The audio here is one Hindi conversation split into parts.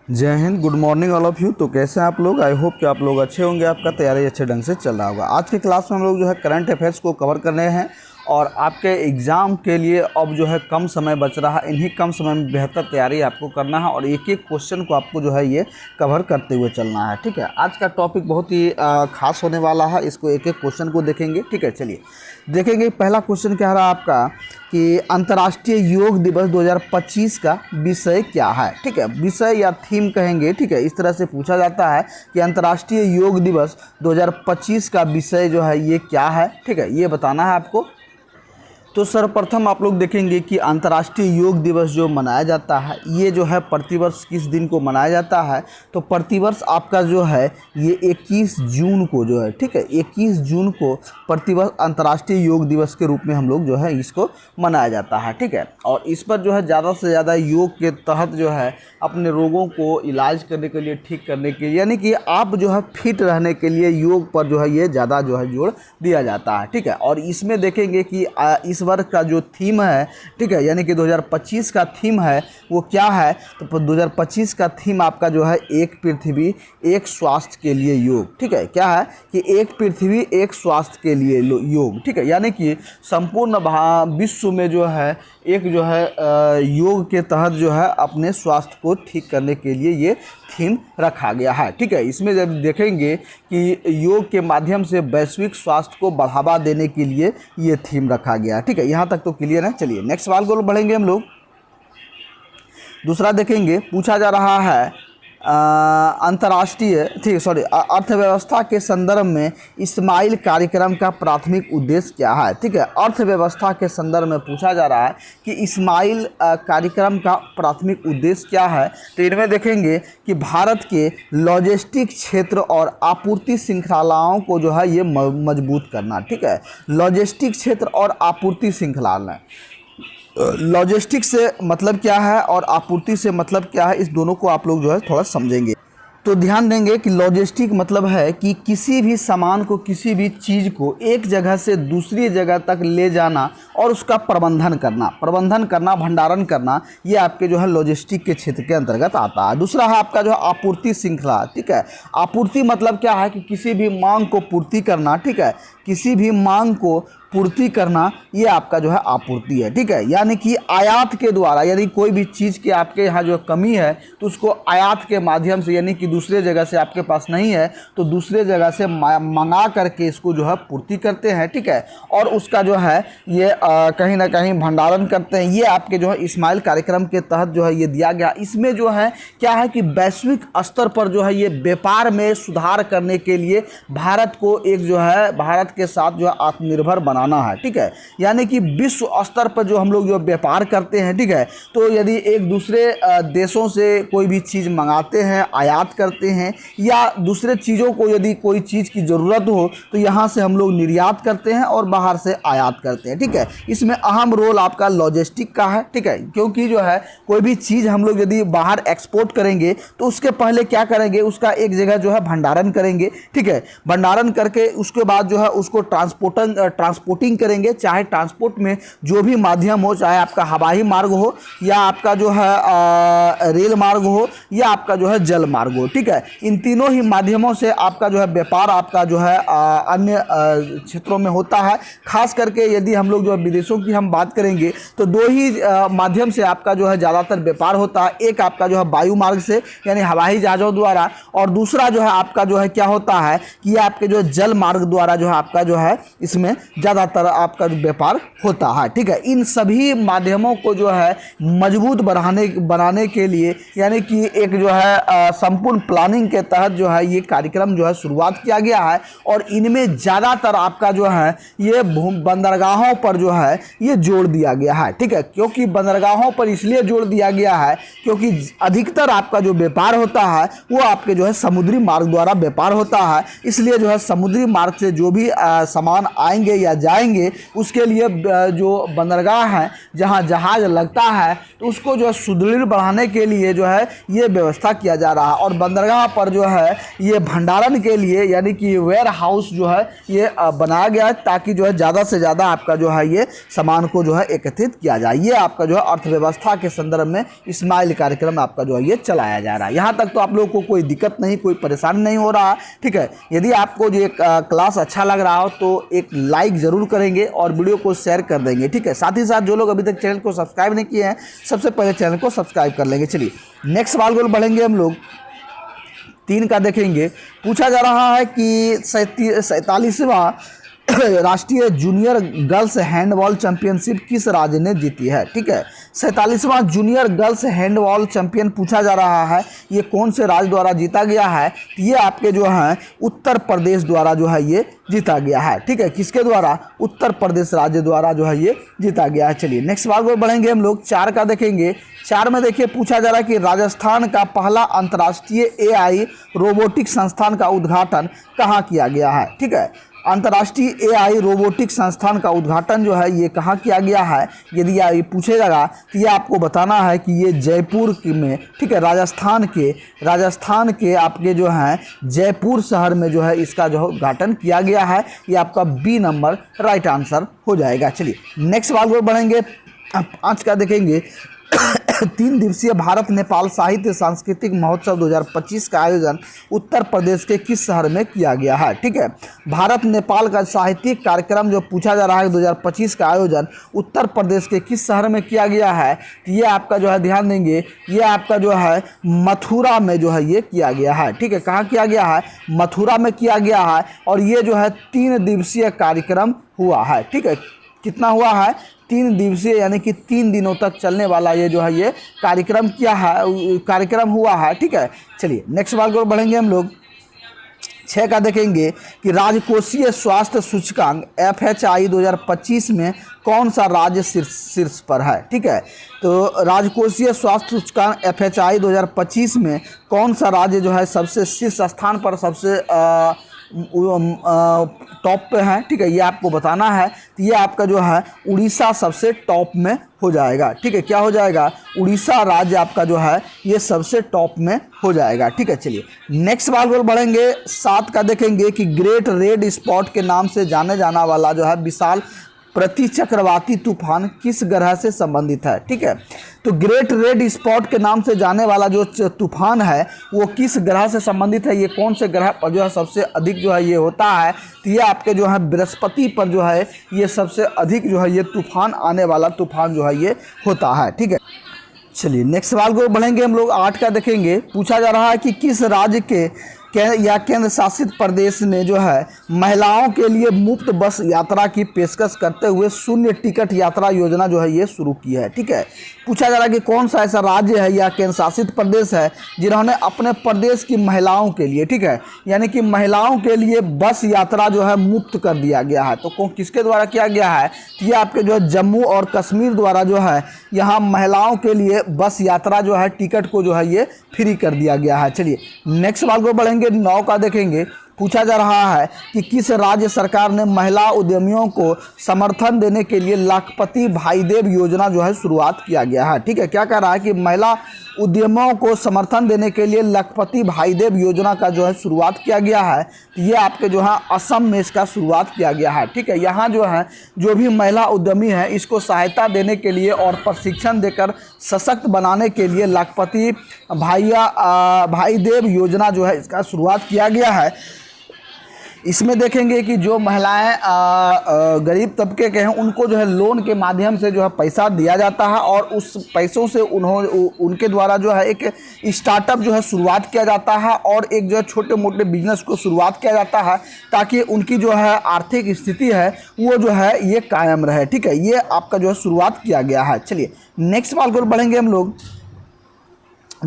जय Hind, good morning all of you. तो कैसे हैं आप लोग? आई होप कि आप लोग अच्छे होंगे, आपका तैयारी अच्छे ढंग से चल रहा होगा। आज के क्लास में हम लोग जो है करंट अफेयर्स को कवर कर रहे हैं और आपके एग्ज़ाम के लिए अब जो है कम समय बच रहा है। इन्हीं कम समय में बेहतर तैयारी आपको करना है और एक एक क्वेश्चन को आपको जो है ये कवर करते हुए चलना है। ठीक है, आज का टॉपिक बहुत ही खास होने वाला है। इसको एक एक क्वेश्चन को देखेंगे। ठीक है, चलिए देखेंगे। पहला क्वेश्चन क्या रहा आपका कि अंतर्राष्ट्रीय योग दिवस 2025 का विषय क्या है। ठीक है, विषय या थीम कहेंगे। ठीक है, इस तरह से पूछा जाता है कि अंतर्राष्ट्रीय योग दिवस 2025 का विषय जो है ये क्या है। ठीक है, ये बताना है आपको। तो सर्वप्रथम आप लोग देखेंगे कि अंतर्राष्ट्रीय योग दिवस जो मनाया जाता है ये जो है प्रतिवर्ष किस दिन को मनाया जाता है। तो प्रतिवर्ष आपका जो है ये 21 जून को जो है, ठीक है, 21 जून को प्रतिवर्ष अंतर्राष्ट्रीय योग दिवस के रूप में हम लोग जो है इसको मनाया जाता है। ठीक है, और इस पर जो है ज़्यादा से ज़्यादा योग के तहत जो है अपने रोगों को इलाज करने के लिए, ठीक करने के लिए, यानी कि आप जो है फिट रहने के लिए योग पर जो है ये ज़्यादा जो है जोर दिया जाता है। ठीक है, और इसमें देखेंगे कि इस वर्ष का जो थीम है, ठीक है, यानी कि 2025 का थीम है वो क्या है। तो 2025 का थीम आपका जो है एक पृथ्वी एक स्वास्थ्य के लिए योग। ठीक है, क्या है कि एक पृथ्वी एक स्वास्थ्य के लिए योग। ठीक है, यानी कि संपूर्ण विश्व में जो है एक जो है योग के तहत जो है अपने स्वास्थ्य को ठीक करने के लिए ये थीम रखा गया है। ठीक है, इसमें जब देखेंगे कि योग के माध्यम से वैश्विक स्वास्थ्य को बढ़ावा देने के लिए ये थीम रखा गया है। ठीक है, यहाँ तक तो क्लियर है। चलिए नेक्स्ट सवाल को बढ़ेंगे हम लोग। दूसरा देखेंगे, पूछा जा रहा है अंतर्राष्ट्रीय अर्थव्यवस्था के संदर्भ में इस्माइल कार्यक्रम का प्राथमिक उद्देश्य क्या है। ठीक है, अर्थव्यवस्था के संदर्भ में पूछा जा रहा है कि इस्माइल कार्यक्रम का प्राथमिक उद्देश्य क्या है। तो इनमें देखेंगे कि भारत के लॉजिस्टिक क्षेत्र और आपूर्ति श्रृंखलाओं को जो है ये मजबूत करना। ठीक है, लॉजिस्टिक क्षेत्र और आपूर्ति श्रृंखला। लॉजिस्टिक्स से मतलब क्या है और आपूर्ति से मतलब क्या है, इस दोनों को आप लोग जो है थोड़ा समझेंगे। तो ध्यान देंगे कि लॉजिस्टिक मतलब है कि किसी भी सामान को, किसी भी चीज़ को एक जगह से दूसरी जगह तक ले जाना और उसका प्रबंधन करना, भंडारण करना, ये आपके जो है लॉजिस्टिक के क्षेत्र के अंतर्गत आता है। दूसरा है आपका जो है आपूर्ति श्रृंखला। ठीक है, आपूर्ति मतलब क्या है कि किसी भी मांग को पूर्ति करना। ठीक है, किसी भी मांग को पूर्ति करना, ये आपका जो है आपूर्ति है। ठीक है, यानी कि आयात के द्वारा, यदि कोई भी चीज़ की आपके यहाँ जो कमी है तो उसको आयात के माध्यम से, यानी कि दूसरे जगह से आपके पास नहीं है तो दूसरे जगह से मंगा करके इसको जो है पूर्ति करते हैं। ठीक है, और उसका जो है ये कहीं ना कहीं भंडारण करते हैं। ये आपके जो है इस्माइल कार्यक्रम के तहत जो है ये दिया गया। इसमें जो है क्या है कि वैश्विक स्तर पर जो है ये व्यापार में सुधार करने के लिए भारत को एक जो है भारत के साथ जो है आत्मनिर्भर बनाना है। ठीक है, यानी कि विश्व स्तर पर जो हम लोग जो व्यापार करते हैं, ठीक है, तो यदि एक दूसरे देशों से कोई भी चीज़ मंगाते हैं, आयात करते हैं, या दूसरे चीज़ों को यदि कोई चीज़ की ज़रूरत हो तो यहाँ से हम लोग निर्यात करते हैं और बाहर से आयात करते हैं। ठीक है, इसमें अहम रोल आपका लॉजिस्टिक का है। ठीक है, क्योंकि जो है कोई भी चीज़ हम लोग यदि बाहर एक्सपोर्ट करेंगे तो उसके पहले क्या करेंगे, उसका एक जगह जो है भंडारण करेंगे। ठीक है, भंडारण करके उसके बाद जो है उसको ट्रांसपोर्टिंग करेंगे, चाहे ट्रांसपोर्ट में जो भी माध्यम हो, चाहे आपका हवाई मार्ग हो या आपका जो है रेल मार्ग हो या आपका जो है जल मार्ग हो। ठीक है, इन तीनों ही माध्यमों से आपका जो है व्यापार आपका जो है अन्य क्षेत्रों में होता है। खास करके यदि हम लोग जो है विदेशों की हम बात करेंगे तो दो ही माध्यम से आपका जो है ज़्यादातर व्यापार होता है। एक आपका जो है वायु मार्ग से, यानी हवाई जहाज़ों द्वारा, और दूसरा जो है आपका जो है क्या होता है कि आपके जो जल मार्ग द्वारा जो है आपका जो है इसमें ज़्यादातर आपका जो व्यापार होता है। ठीक है, इन सभी माध्यमों को जो है मजबूत बनाने के लिए, यानी कि एक जो है संपूर्ण प्लानिंग के तहत जो है ये कार्यक्रम जो है शुरुआत किया गया है। और इनमें ज़्यादातर आपका जो है ये बंदरगाहों पर जो है ये जोड़ दिया गया है। ठीक है, क्योंकि बंदरगाहों पर इसलिए जोड़ दिया गया है क्योंकि अधिकतर आपका जो व्यापार होता है वो आपके जो है समुद्री मार्ग द्वारा व्यापार होता है। इसलिए जो है समुद्री मार्ग से जो भी सामान आएंगे या जाएंगे उसके लिए जो बंदरगाह है जहां जहाज लगता है तो उसको जो है सुदृढ़ बढ़ाने के लिए जो है ये व्यवस्था किया जा रहा है। और बंदरगाह पर जो है ये भंडारण के लिए यानी कि वेयर हाउस जो है ये बनाया गया है ताकि जो है ज़्यादा से ज़्यादा आपका जो है ये सामान को जो है एकत्रित किया जाए। ये आपका जो है अर्थव्यवस्था के संदर्भ में इस्माइल कार्यक्रम आपका जो है ये चलाया जा रहा है। यहाँ तक तो आप लोगों को कोई दिक्कत नहीं, कोई परेशानी नहीं हो रहा, ठीक है। यदि आपको जो क्लास अच्छा लग रहा हो तो एक लाइक ज़रूर करेंगे और वीडियो को शेयर कर देंगे, ठीक है। साथ ही साथ जो लोग अभी तक चैनल को सब्सक्राइब नहीं किए हैं सबसे पहले चैनल को सब्सक्राइब कर लेंगे। चलिए नेक्स्ट सवाल को बढ़ेंगे हम लोग 3 का देखेंगे। पूछा जा रहा है कि 47वां राष्ट्रीय जूनियर गर्ल्स हैंडबॉल चैंपियनशिप किस राज्य ने जीती है, ठीक है। 47वां जूनियर गर्ल्स हैंडबॉल चैंपियन पूछा जा रहा है ये कौन से राज्य द्वारा जीता गया है, तो ये आपके जो है उत्तर प्रदेश द्वारा जो है ये जीता गया है, ठीक है। किसके द्वारा? उत्तर प्रदेश राज्य द्वारा जो है ये जीता गया है। चलिए नेक्स्ट सवाल को बढ़ेंगे हम लोग 4 का देखेंगे। 4 में देखिए पूछा जा रहा है कि राजस्थान का पहला अंतर्राष्ट्रीय AI रोबोटिक संस्थान का उद्घाटन कहाँ किया गया है, ठीक है। अंतर्राष्ट्रीय AI रोबोटिक संस्थान का उद्घाटन जो है ये कहाँ किया गया है, यदि ये पूछेगा तो ये आपको बताना है कि ये जयपुर में, ठीक है, राजस्थान के आपके जो हैं जयपुर शहर में जो है इसका जो है उद्घाटन किया गया है। ये आपका B नंबर राइट आंसर हो जाएगा। चलिए नेक्स्ट सवाल को बढ़ेंगे। 5 का देखेंगे। 3 दिवसीय भारत नेपाल साहित्य सांस्कृतिक महोत्सव 2025 का आयोजन उत्तर प्रदेश के किस शहर में किया गया है, ठीक है। भारत नेपाल का साहित्यिक कार्यक्रम जो पूछा जा रहा है 2025 का आयोजन उत्तर प्रदेश के किस शहर में किया गया है, तो ये आपका जो है ध्यान देंगे ये आपका जो है मथुरा में जो है ये किया गया है, ठीक है। कहाँ किया गया है? मथुरा में किया गया है। और ये जो है 3 दिवसीय कार्यक्रम हुआ है, ठीक है। कितना हुआ है? 3 दिवसीय यानी कि 3 दिनों तक चलने वाला ये जो है ये कार्यक्रम कार्यक्रम हुआ है, ठीक है। चलिए नेक्स्ट सवाल को बढ़ेंगे हम लोग। 6 का देखेंगे कि राजकोषीय स्वास्थ्य सूचकांक FHI 2025 में कौन सा राज्य शीर्ष पर है, ठीक है। तो राजकोषीय स्वास्थ्य सूचकांक FHI 2025 में कौन सा राज्य जो है सबसे शीर्ष स्थान पर सबसे टॉप पे है, ठीक है। ये आपको बताना है। तो ये आपका जो है उड़ीसा सबसे टॉप में हो जाएगा, ठीक है। क्या हो जाएगा? उड़ीसा राज्य आपका जो है ये सबसे टॉप में हो जाएगा, ठीक है। चलिए नेक्स्ट सवाल पर बढ़ेंगे। 7 का देखेंगे कि ग्रेट रेड स्पॉट के नाम से जाने जाना वाला जो है विशाल प्रतिचक्रवाती तूफान किस ग्रह से संबंधित है, ठीक है। तो ग्रेट रेड स्पॉट के नाम से जाने वाला जो तूफान है वो किस ग्रह से संबंधित है, ये कौन से ग्रह पर जो है सबसे अधिक जो है ये होता है, तो ये आपके जो है बृहस्पति पर जो है ये सबसे अधिक जो है ये तूफान आने वाला तूफान जो है ये होता है, ठीक है। चलिए नेक्स्ट सवाल को बढ़ेंगे हम लोग। 8 का देखेंगे। पूछा जा रहा है कि किस राज्य के या केंद्र शासित प्रदेश ने जो है महिलाओं के लिए मुफ्त बस यात्रा की पेशकश करते हुए 0 टिकट यात्रा योजना जो है ये शुरू की है, ठीक है। पूछा जा रहा है कि कौन सा ऐसा राज्य है या केंद्र शासित प्रदेश है जिन्होंने अपने प्रदेश की महिलाओं के लिए, ठीक है, यानी कि महिलाओं के लिए बस यात्रा जो है मुफ्त कर दिया गया है। तो किसके द्वारा किया गया है? ये आपके जो है जम्मू और कश्मीर द्वारा जो है यहाँ महिलाओं के लिए बस यात्रा जो है टिकट को जो है ये फ्री कर दिया गया है। चलिए नेक्स्ट सवाल को बढ़ेंगे। 9 का देखेंगे। पूछा जा रहा है कि किस राज्य सरकार ने महिला उद्यमियों को समर्थन देने के लिए लाखपति भाईदेव योजना जो है शुरुआत किया गया है, ठीक है। क्या कह रहा है कि महिला उद्यमियों को समर्थन देने के लिए लाखपति भाईदेव योजना का जो है शुरुआत किया गया है। तो ये आपके जो है असम में इसका शुरुआत किया गया है, ठीक है। यहाँ जो है जो भी महिला उद्यमी है इसको सहायता देने के लिए और प्रशिक्षण देकर सशक्त बनाने के लिए लाखपति भाईदेव योजना जो है इसका शुरुआत किया गया है। इसमें देखेंगे कि जो महिलाएं गरीब तबके के हैं उनको जो है लोन के माध्यम से जो है पैसा दिया जाता है और उस पैसों से उनके द्वारा जो है एक स्टार्टअप जो है शुरुआत किया जाता है और एक जो है छोटे मोटे बिजनेस को शुरुआत किया जाता है ताकि उनकी जो है आर्थिक स्थिति है वो जो है ये कायम रहे, ठीक है। ये आपका जो है शुरुआत किया गया है। चलिए नेक्स्ट सवाल को बढ़ेंगे हम लोग।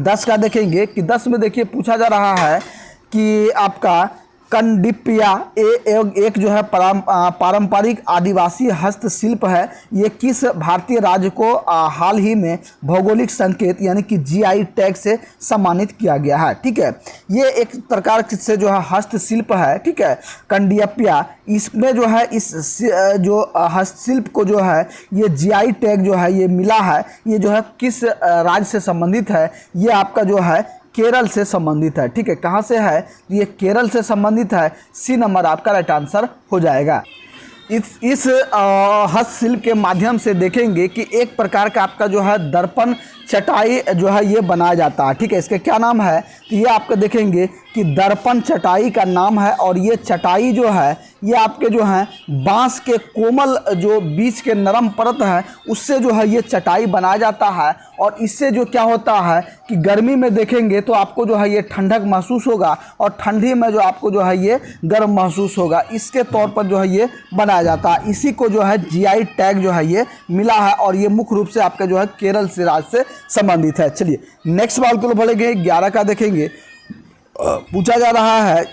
10 का देखेंगे कि 10 में देखिए पूछा जा रहा है कि आपका कंडिप्पिया एक जो है पारंपरिक आदिवासी हस्तशिल्प है। ये किस भारतीय राज्य को हाल ही में भौगोलिक संकेत यानी कि जीआई टैग से सम्मानित किया गया है। ठीक है, ये एक प्रकार से जो है हस्तशिल्प है। ठीक है, कंडिप्पिया, इसमें जो है इस जो हस्तशिल्प को जो है ये जीआई टैग जो है ये मिला है। ये जो है किस राज्य से संबंधित है? ये आपका जो है केरल से संबंधित है। ठीक है, कहाँ से है? ये केरल से संबंधित है। सी नंबर आपका राइट आंसर हो जाएगा। इस हस्तशिल्प के माध्यम से देखेंगे कि एक प्रकार का आपका जो है दर्पण चटाई जो है ये बनाया जाता है। ठीक है, इसका क्या नाम है? तो ये आपको देखेंगे कि दर्पण चटाई का नाम है। और ये चटाई जो है ये आपके जो है बांस के कोमल जो बीच के नरम परत है उससे जो है ये चटाई बनाया जाता है। और इससे जो क्या होता है कि गर्मी में देखेंगे तो आपको जो है ये ठंडक महसूस होगा और ठंडी में जो आपको जो है ये गर्म महसूस होगा। इसके तौर पर जो है ये बनाया जाता है। इसी को जो है जीआई टैग जो है ये मिला है और ये मुख्य रूप से आपका जो है केरल से राज्य से संबंधित है। चलिए नेक्स्ट सवाल को बढ़ेंगे, 11 का देखेंगे। पूछा जा रहा है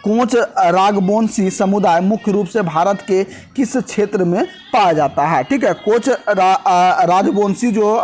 कोच रागबोंसी समुदाय मुख्य रूप से भारत के किस क्षेत्र में पाया जाता है? ठीक है, कोच राजबोंसी जो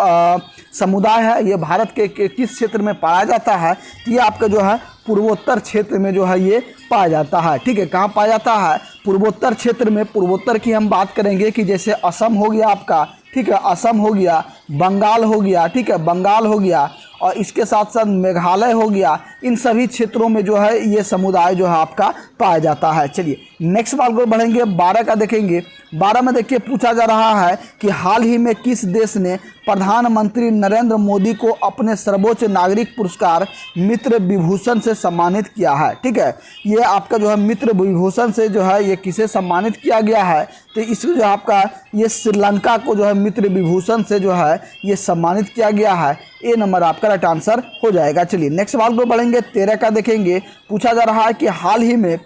समुदाय है ये भारत के किस क्षेत्र में पाया जाता है? तो ये आपका जो है पूर्वोत्तर क्षेत्र में जो है ये पाया जाता है। ठीक है, कहाँ पाया जाता है? पूर्वोत्तर क्षेत्र में। पूर्वोत्तर की हम बात करेंगे कि जैसे असम हो गया आपका, ठीक है, असम हो गया, बंगाल हो गया, ठीक है, बंगाल हो गया, और इसके साथ साथ मेघालय हो गया। इन सभी क्षेत्रों में जो है ये समुदाय जो है आपका पाया जाता है। चलिए नेक्स्ट सवाल को बढ़ेंगे, 12 का देखेंगे। 12 में देखिए पूछा जा रहा है कि हाल ही में किस देश ने प्रधानमंत्री नरेंद्र मोदी को अपने सर्वोच्च नागरिक पुरस्कार मित्र विभूषण से सम्मानित किया है? ठीक है, ये आपका जो है मित्र विभूषण से जो है ये किसे सम्मानित किया गया है? तो इसमें जो आपका ये श्रीलंका को जो है मित्र विभूषण से जो है ये सम्मानित किया गया है। ए नंबर आपका राइट आंसर हो जाएगा। चलिए नेक्स्ट सवाल को बढ़ेंगे, 13 का देखेंगे। पूछा जा रहा है कि हाल ही में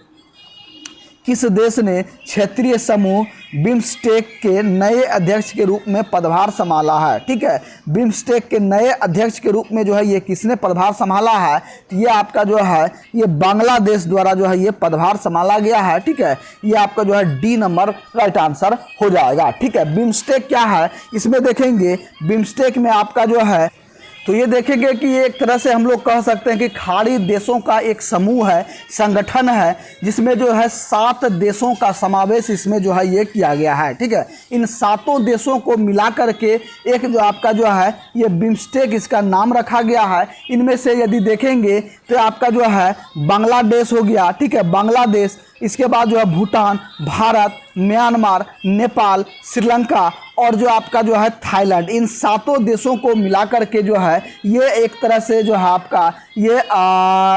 किस देश ने क्षेत्रीय समूह बिम्स्टेक के नए अध्यक्ष के रूप में पदभार संभाला है? ठीक है, बिम्स्टेक के नए अध्यक्ष के रूप में जो है ये किसने पदभार संभाला है? तो ये आपका जो है ये बांग्लादेश द्वारा जो है ये पदभार संभाला गया है। ठीक है, ये आपका जो है डी नंबर राइट आंसर हो जाएगा। ठीक है, बिम्स्टेक क्या है? इसमें देखेंगे बिम्स्टेक में आपका जो है तो ये देखेंगे कि ये एक तरह से हम लोग कह सकते हैं कि खाड़ी देशों का एक समूह है, संगठन है, जिसमें जो है 7 देशों का समावेश इसमें जो है ये किया गया है। ठीक है, इन 7 देशों को मिला करके एक जो आपका जो है ये बिम्स्टेक इसका नाम रखा गया है। इनमें से यदि देखेंगे तो आपका जो है बांग्लादेश हो गया, ठीक है, बांग्लादेश, इसके बाद जो है भूटान, भारत, म्यांमार, नेपाल, श्रीलंका और जो आपका जो है थाईलैंड, इन 7 देशों को मिलाकर के जो है ये एक तरह से जो है आपका ये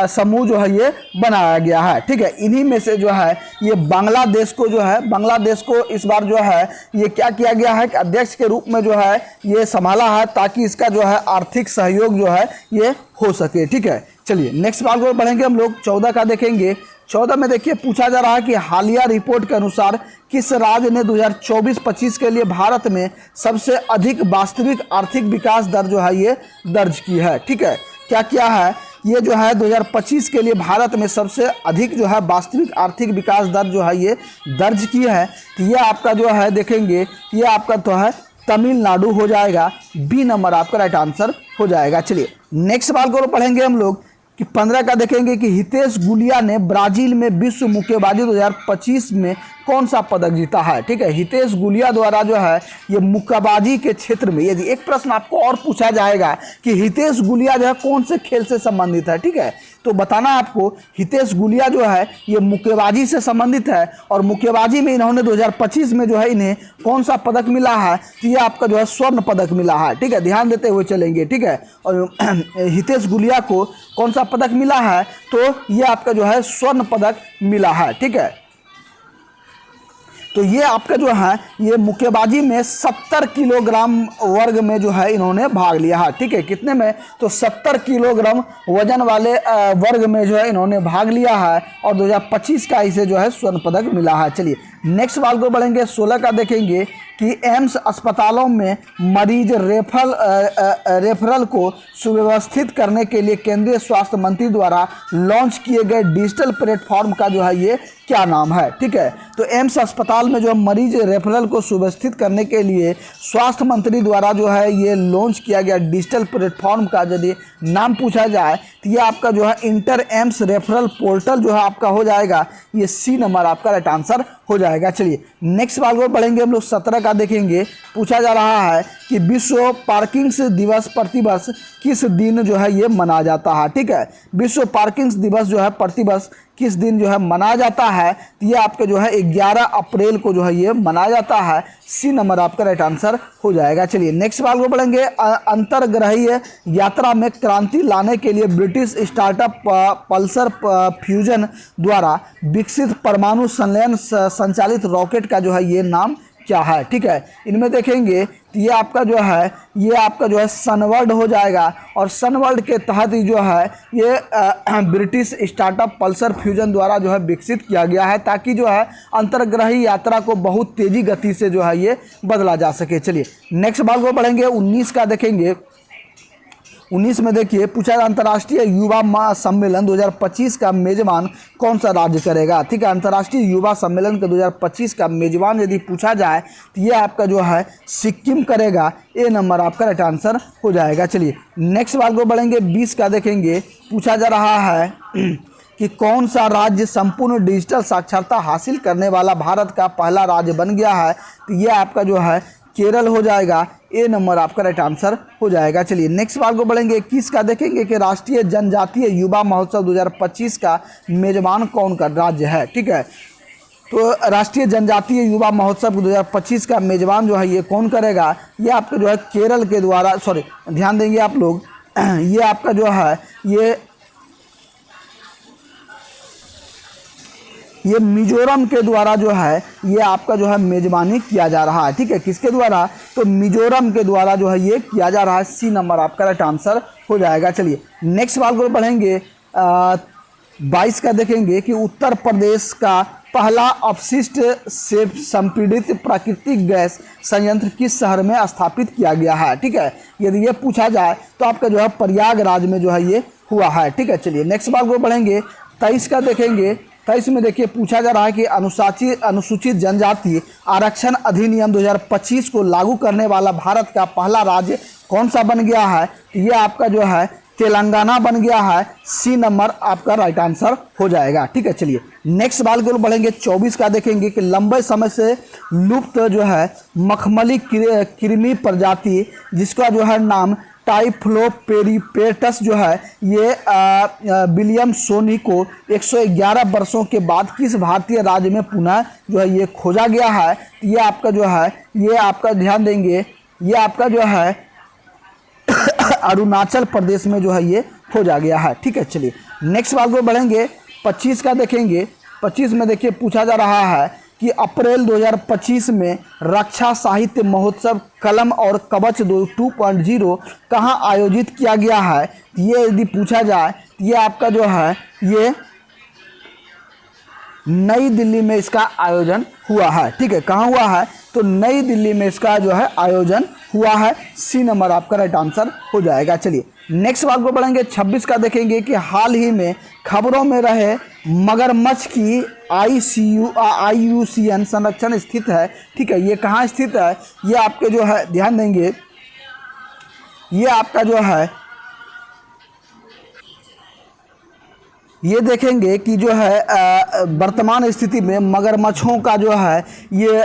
समूह जो है ये बनाया गया है। ठीक है, इन्हीं में से जो है ये बांग्लादेश को जो है बांग्लादेश को इस बार जो है ये क्या किया गया है कि अध्यक्ष के रूप में जो है ये संभाला है ताकि इसका जो है आर्थिक सहयोग जो है ये हो सके। ठीक है, चलिए नेक्स्ट बात को बढ़ेंगे हम लोग, 14 का देखेंगे। 14 में देखिए पूछा जा रहा है कि हालिया रिपोर्ट के अनुसार किस राज्य ने 2024-25 के लिए भारत में सबसे अधिक वास्तविक आर्थिक विकास दर जो है ये दर्ज की है? ठीक है, क्या किया है? ये जो है 2025 के लिए भारत में सबसे अधिक जो है वास्तविक आर्थिक विकास दर जो है ये दर्ज की है। तो ये आपका जो है देखेंगे ये आपका तो है तमिलनाडु हो जाएगा। बी नंबर आपका राइट आंसर हो जाएगा। चलिए नेक्स्ट सवाल को पढ़ेंगे हम लोग कि 15 का देखेंगे कि हितेश गुलिया ने ब्राजील में विश्व मुक्केबाजी 2025 में कौन सा पदक जीता है? ठीक है, हितेश गुलिया द्वारा जो है ये मुक्केबाजी के क्षेत्र में यदि एक प्रश्न आपको और पूछा जाएगा कि हितेश गुलिया जो है कौन से खेल से संबंधित है, ठीक है, तो बताना आपको हितेश गुलिया जो है ये मुक्केबाजी से संबंधित है और मुक्केबाजी में इन्होंने 2025 में जो है इन्हें कौन सा पदक मिला है? तो ये आपका जो है स्वर्ण पदक मिला है। ठीक है, ध्यान देते हुए चलेंगे। ठीक है, और हितेश गुलिया को कौन सा पदक मिला है? तो ये आपका जो है स्वर्ण पदक मिला है। ठीक है, तो ये आपका जो है ये मुक्केबाजी में 70 किलोग्राम वर्ग में जो है इन्होंने भाग लिया है। ठीक है, कितने में? तो 70 किलोग्राम वजन वाले वर्ग में जो है इन्होंने भाग लिया है और 2025 का इसे जो है स्वर्ण पदक मिला है। चलिए नेक्स्ट सवाल को बढ़ेंगे 16 का देखेंगे कि एम्स अस्पतालों में मरीज रेफरल को सुव्यवस्थित करने के लिए केंद्रीय स्वास्थ्य मंत्री द्वारा लॉन्च किए गए डिजिटल प्लेटफॉर्म का जो है ये क्या नाम है। ठीक है, तो एम्स अस्पताल में जो मरीज रेफरल को सुव्यवस्थित करने के लिए स्वास्थ्य मंत्री द्वारा जो है ये लॉन्च किया गया डिजिटल प्लेटफॉर्म का यदि नाम पूछा जाए तो ये आपका जो है इंटर एम्स रेफरल पोर्टल जो है आपका हो जाएगा, ये सी नंबर आपका राइट आंसर हो जाएगा। चलिए नेक्स्ट सवाल को पढ़ेंगे हम लोग 17 का देखेंगे। पूछा जा रहा है कि विश्व पार्किंग दिवस प्रतिवर्ष किस दिन जो है ये मनाया जाता है। ठीक है, विश्व पार्किंग दिवस जो है प्रतिवर्ष किस दिन जो है मनाया जाता है, तो ये आपके जो है 11 अप्रैल को जो है ये मनाया जाता है। सी नंबर आपका राइट आंसर हो जाएगा। चलिए नेक्स्ट सवाल को पढ़ेंगे। अंतर्ग्रहीय यात्रा में क्रांति लाने के लिए ब्रिटिश स्टार्टअप पल्सर फ्यूजन द्वारा विकसित परमाणु संलयन संचालित रॉकेट का जो है ये नाम क्या है। ठीक है, इनमें देखेंगे तो ये आपका जो है सनवर्ल्ड हो जाएगा, और सनवर्ल्ड के तहत ही जो है ये ब्रिटिश स्टार्टअप पल्सर फ्यूजन द्वारा जो है विकसित किया गया है, ताकि जो है अंतर्ग्रही यात्रा को बहुत तेजी गति से जो है ये बदला जा सके। चलिए नेक्स्ट सवाल को पढ़ेंगे। 19 का देखेंगे। 19 में देखिए पूछा अंतर्राष्ट्रीय युवा सम्मेलन 2025 का मेजबान कौन सा राज्य करेगा। ठीक है, अंतर्राष्ट्रीय युवा सम्मेलन के 2025 का मेजबान यदि पूछा जाए तो ये आपका जो है सिक्किम करेगा। ए नंबर आपका राइट आंसर हो जाएगा। चलिए नेक्स्ट सवाल को बढ़ेंगे। 20 का देखेंगे। पूछा जा रहा है कि कौन सा राज्य संपूर्ण डिजिटल साक्षरता हासिल करने वाला भारत का पहला राज्य बन गया है, तो ये आपका जो है केरल हो जाएगा। ए नंबर आपका राइट आंसर हो जाएगा। चलिए नेक्स्ट सवाल को बढ़ेंगे। 21 का देखेंगे कि राष्ट्रीय जनजातीय युवा महोत्सव 2025 का मेजबान कौन का राज्य है। ठीक है, तो राष्ट्रीय जनजातीय युवा महोत्सव 2025 का मेजबान जो है ये कौन करेगा, ये आपका जो है केरल के द्वारा, सॉरी ध्यान देंगे आप लोग, ये आपका जो है ये मिजोरम के द्वारा जो है ये आपका जो है मेजबानी किया जा रहा है। ठीक है, किसके द्वारा, तो मिजोरम के द्वारा जो है ये किया जा रहा है। सी नंबर आपका राइट आंसर हो जाएगा। चलिए नेक्स्ट सवाल को पढ़ेंगे। 22 का देखेंगे कि उत्तर प्रदेश का पहला अपशिष्ट से संपीड़ित प्राकृतिक गैस संयंत्र किस शहर में स्थापित किया गया है। ठीक है, यदि ये पूछा जाए तो आपका जो है प्रयागराज में जो है ये हुआ है। ठीक है, चलिए नेक्स्ट सवाल को पढ़ेंगे। 23 का देखेंगे। 23 में देखिए पूछा जा रहा है कि अनुसूचित जनजाति आरक्षण अधिनियम 2025 को लागू करने वाला भारत का पहला राज्य कौन सा बन गया है, तो ये आपका जो है तेलंगाना बन गया है। सी नंबर आपका राइट आंसर हो जाएगा। ठीक है, चलिए नेक्स्ट सवाल को बढ़ेंगे। 24 का देखेंगे कि लंबे समय से लुप्त जो है मखमली कृमि प्रजाति जिसका जो है नाम टाइफ्लोपेरिपेटस जो है ये विलियम सोनी को 111 वर्षों के बाद किस भारतीय राज्य में पुनः जो है ये खोजा गया है, ये आपका जो है ये आपका ध्यान देंगे, ये आपका जो है अरुणाचल प्रदेश में जो है ये खोजा गया है। ठीक है, चलिए नेक्स्ट सवाल को बढ़ेंगे। 25 का देखेंगे। 25 में देखिए पूछा जा रहा है कि अप्रैल 2025 में रक्षा साहित्य महोत्सव कलम और कवच 2.0 कहाँ आयोजित किया गया है, ये यदि पूछा जाए तो ये आपका जो है ये नई दिल्ली में इसका आयोजन हुआ है। ठीक है, कहाँ हुआ है, तो नई दिल्ली में इसका जो है आयोजन हुआ है। सी नंबर आपका राइट आंसर हो जाएगा। चलिए नेक्स्ट सवाल को पढ़ेंगे। 26 का देखेंगे कि हाल ही में खबरों में रहे मगरमच्छ की IUCN संरक्षण स्थित है। ठीक है, ये कहाँ स्थित है, ये आपके जो है ध्यान देंगे, ये आपका जो है ये देखेंगे कि जो है वर्तमान स्थिति में मगरमच्छों का जो है ये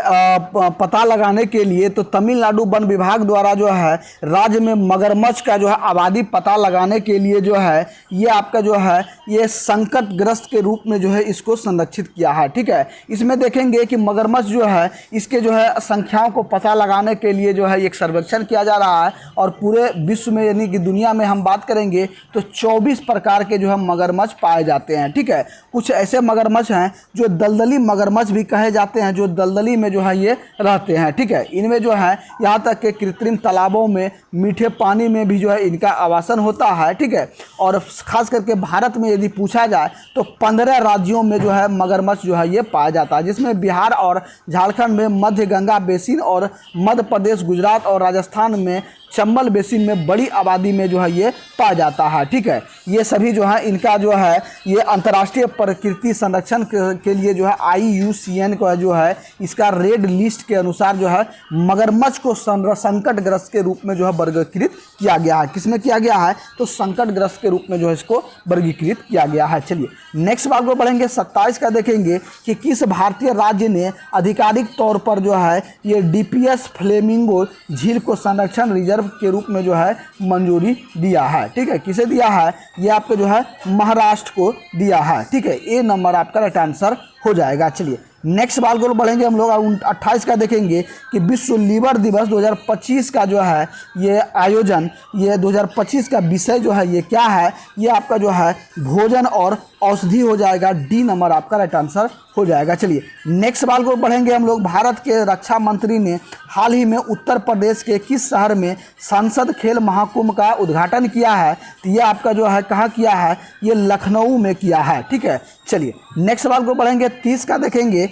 पता लगाने के लिए तो तमिलनाडु वन विभाग द्वारा जो है राज्य में मगरमच्छ का जो है आबादी पता लगाने के लिए जो है ये आपका जो है ये संकटग्रस्त के रूप में जो है इसको संरक्षित किया है। ठीक है, इसमें देखेंगे कि मगरमच्छ जो है इसके जो है संख्याओं को पता लगाने के लिए जो है एक सर्वेक्षण किया जा रहा है, और पूरे विश्व में यानी कि दुनिया में हम बात करेंगे तो 24 प्रकार के जो है मगरमच्छ पाए जाते हैं, ठीक है। कुछ ऐसे मगरमच्छ हैं जो दलदली मगरमच्छ भी कहे जाते हैं, जो दलदली में जो है ये रहते हैं, ठीक है। इनमें जो है यहाँ तक कि कृत्रिम तालाबों में, मीठे पानी में भी जो है इनका आवासन होता है, ठीक है। और खास करके भारत में यदि पूछा जाए तो 15 राज्यों में जो है मगरमच्छ जो है ये पाया जाता है, जिसमें बिहार और झारखंड में मध्य गंगा बेसिन और मध्य प्रदेश, गुजरात और राजस्थान में चंबल बेसिन में बड़ी आबादी में जो है ये पाया जाता है, ठीक है। ये सभी जो है इनका जो है ये अंतर्राष्ट्रीय प्रकृति संरक्षण के लिए जो है IUCN को जो है इसका रेड लिस्ट के अनुसार जो है मगरमच्छ को संकटग्रस्त के रूप में जो है वर्गीकृत किया गया है। किसमें किया गया है? तो संकटग्रस्त के रूप में जो है इसको वर्गीकृत किया गया है। चलिए नेक्स्ट बात को पढ़ेंगे। 27 का देखेंगे कि किस भारतीय राज्य ने आधिकारिक तौर पर जो है ये DPS फ्लेमिंगो झील को संरक्षण रिजर्व के रूप में जो है मंजूरी दिया है, ठीक है। किसे दिया है? ये आपके जो है महाराष्ट्र को दिया है, ठीक है। ए नंबर आपका राइट आंसर हो जाएगा। चलिए नेक्स्ट बात को बढ़ेंगे हम लोग। 28 का देखेंगे कि विश्व लीवर दिवस 2025 का जो है ये आयोजन, ये 2025 का विषय जो है ये क्या है? ये आपका जो है भोजन और औषधि हो जाएगा। डी नंबर आपका राइट आंसर हो जाएगा। चलिए नेक्स्ट बात को बढ़ेंगे हम लोग। भारत के रक्षा मंत्री ने हाल ही में उत्तर प्रदेश के किस शहर में संसद खेल महाकुंभ का उद्घाटन किया है? तो ये आपका जो है कहाँ किया है? ये लखनऊ में किया है, ठीक है। चलिए नेक्स्ट बात को बढ़ेंगे। 30 का देखेंगे।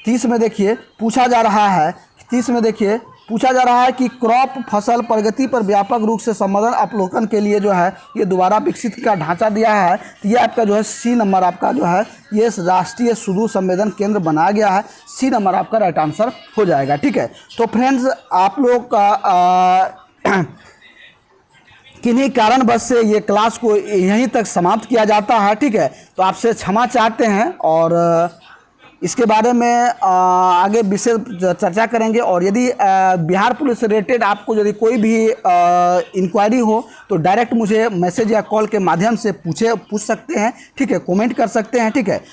30 में देखिए पूछा जा रहा है, 30 में देखिए पूछा जा रहा है कि क्रॉप फसल प्रगति पर व्यापक रूप से संबोधन अवलोकन के लिए जो है ये दोबारा विकसित का ढांचा दिया है। तो ये आपका जो है सी नंबर आपका जो है ये राष्ट्रीय सुदूर संवेदन केंद्र बनाया गया है। सी नंबर आपका राइट आंसर हो जाएगा, ठीक है। तो फ्रेंड्स आप लोग का किन्हीं कारणवश से ये क्लास को यहीं तक समाप्त किया जाता है, ठीक है। तो आपसे क्षमा चाहते हैं और इसके बारे में आगे विशेष चर्चा करेंगे। और यदि बिहार पुलिस से रिलेटेड आपको यदि कोई भी इंक्वायरी हो तो डायरेक्ट मुझे मैसेज या कॉल के माध्यम से पूछ सकते हैं, ठीक है। कमेंट कर सकते हैं, ठीक है।